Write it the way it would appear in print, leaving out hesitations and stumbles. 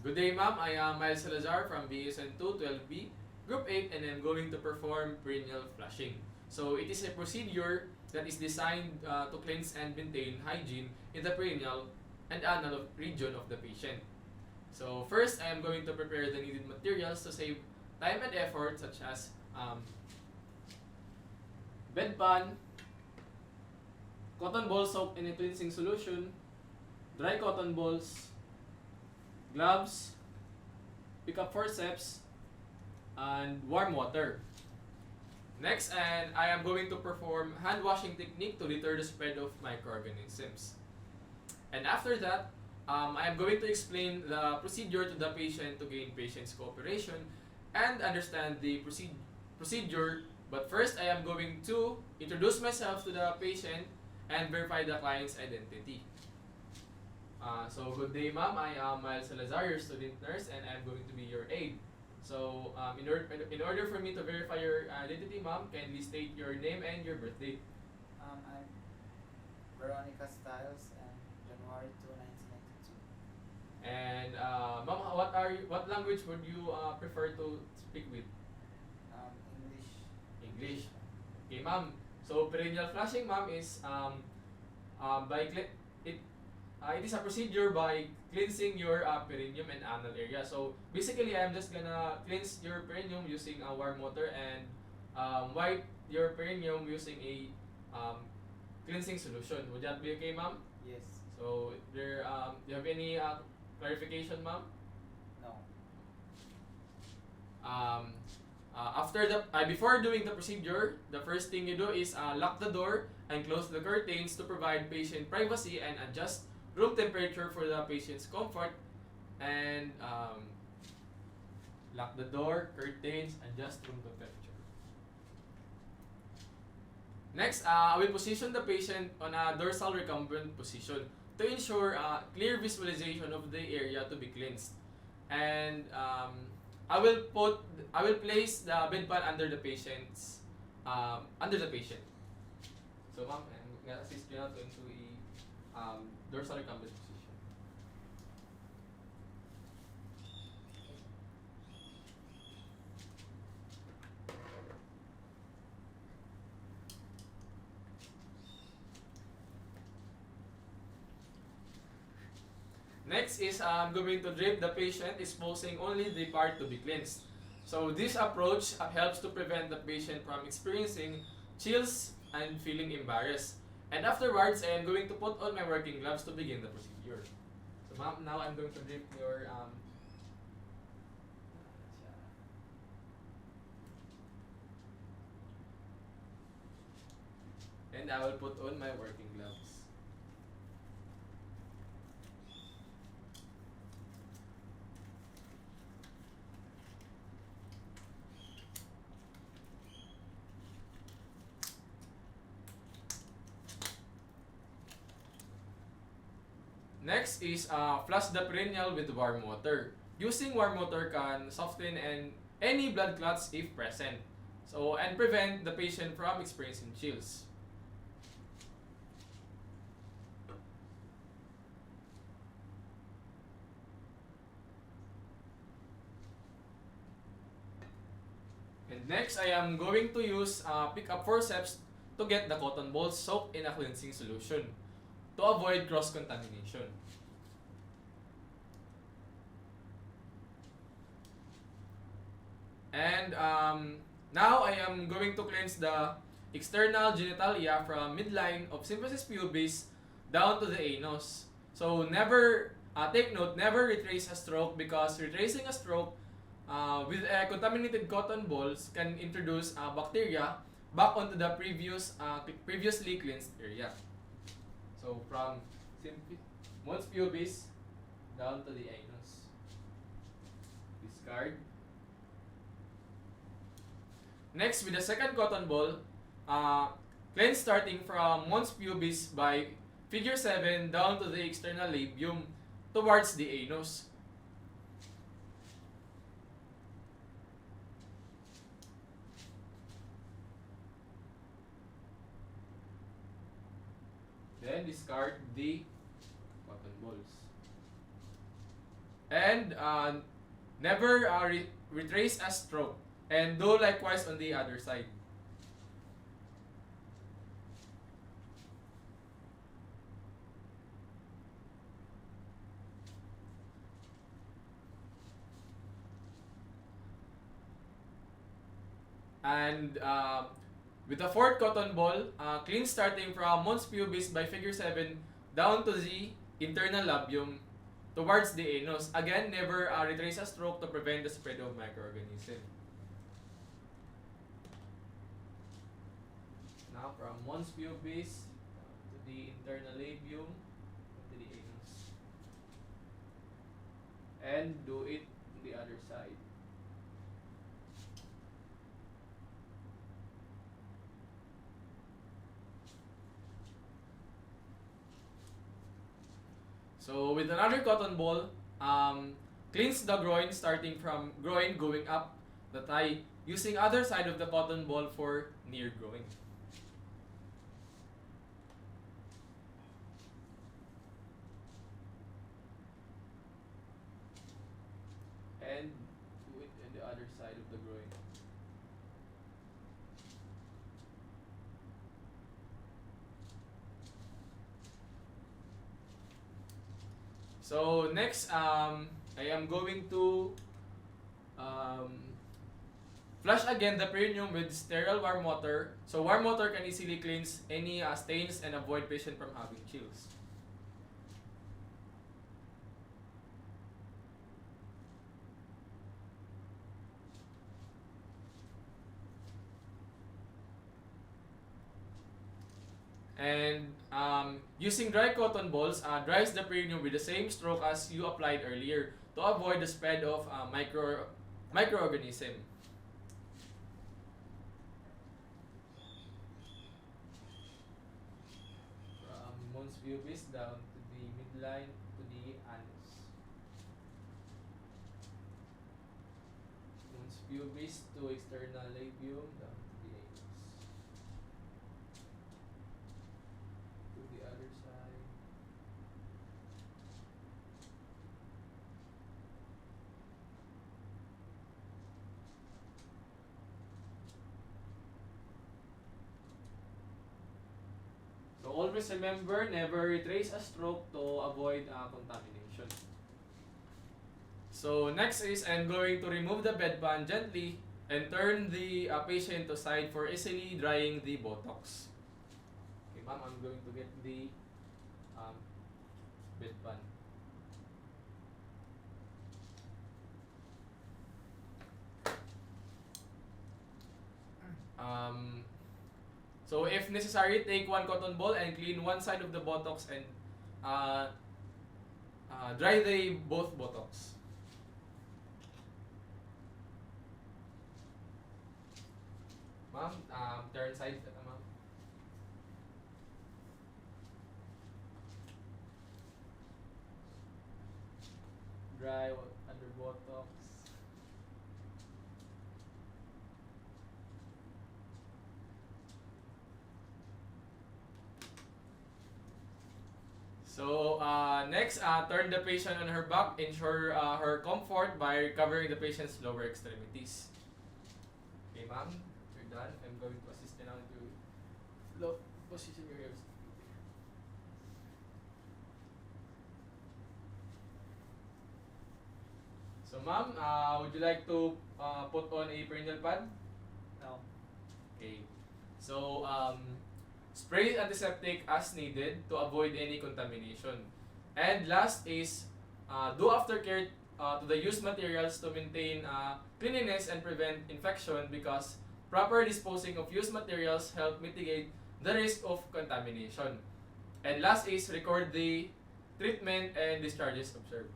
Good day, ma'am. I am Miles Salazar from BSN 212B, Group 8, and I'm going to perform perineal flushing. So, it is a procedure that is designed to cleanse and maintain hygiene in the perineal and anal region of the patient. So, first, I am going to prepare the needed materials to save time and effort, such as bedpan, cotton ball soaked in a cleansing solution, dry cotton balls, gloves, pick up forceps, and warm water. Next, and I am going to perform hand washing technique to deter the spread of microorganisms. And after that, I am going to explain the procedure to the patient to gain patient's cooperation and understand the procedure. But first, I am going to introduce myself to the patient and verify the client's identity. So good day, ma'am. I am Miles Salazar, your student nurse, and I'm going to be your aide. So in order for me to verify your identity, ma'am, kindly state your name and your birthday. I'm Veronica Styles and January 2, 1992. And ma'am, what language would you prefer to speak with? English. English. Okay, ma'am. So perineal flushing, ma'am, is it is a procedure by cleansing your perineum and anal area. So basically, I'm just gonna cleanse your perineum using warm water and wipe your perineum using a cleansing solution. Would that be okay, ma'am? Yes. So do you have any clarification, ma'am? No. Before doing the procedure, the first thing you do is lock the door and close the curtains to provide patient privacy and adjust room temperature for the patient's comfort. And lock the door, curtains, adjust room temperature. Next, I will position the patient on a dorsal recumbent position to ensure clear visualization of the area to be cleansed. And I will place the bedpan under the patient. So, ma'am, I'm gonna assist you now into a dorsal recumbent position. Next is I'm going to drape the patient, exposing only the part to be cleansed. So this approach helps to prevent the patient from experiencing chills and feeling embarrassed. And afterwards, I am going to put on my working gloves to begin the procedure. So ma'am, now I'm going to drape your and I will put on my working gloves. Next is flush the perineal with warm water. Using warm water can soften any blood clots if present. So and prevent the patient from experiencing chills. And next, I am going to use pick up forceps to get the cotton balls soaked in a cleansing solution to avoid cross-contamination. And now I am going to cleanse the external genitalia from midline of symphysis pubis down to the anus. So never take note, never retrace a stroke, because retracing a stroke with contaminated cotton balls can introduce bacteria back onto the previously cleansed area. So from mons pubis down to the anus. Discard. Next, with the second cotton ball, cleanse starting from mons pubis by figure 7 down to the external labium towards the anus. Then discard the cotton balls. And never retrace a stroke. And do likewise on the other side. And with the fourth cotton ball, clean starting from mons pubis by figure 7 down to the internal labium towards the anus. Again, never retrace a stroke to prevent the spread of microorganism. Now from mons pubis to the internal labium to the anus. And do it on the other side. So with another cotton ball, cleans the groin starting from groin going up the thigh using other side of the cotton ball for near groin. And do it on the other side of the groin. So next, I am going to um, flush again the perineum with sterile warm water. So warm water can easily cleanse any stains and avoid patient from having chills. And using dry cotton balls dries the perineum with the same stroke as you applied earlier to avoid the spread of microorganism. From mons pubis down to the midline to the anus. Mons pubis to external labium down to the anus. To the other side. So always remember, never retrace a stroke to avoid contamination. So next is I'm going to remove the bedpan gently and turn the patient to side for easily drying the buttocks. Okay, ma'am, I'm going to get the bedpan. So if necessary, take one cotton ball and clean one side of the buttocks and dry the both buttocks. Ma'am, turn side, ma'am. Dry under buttocks. So next, turn the patient on her back. Ensure her comfort by covering the patient's lower extremities. Okay, ma'am, you're done. I'm going to assist you now to position your ears. So, ma'am, would you like to put on a perineal pad? No. Okay. So, spray antiseptic as needed to avoid any contamination. And last is do aftercare to the used materials to maintain cleanliness and prevent infection because proper disposing of used materials help mitigate the risk of contamination. And last is record the treatment and discharges observed.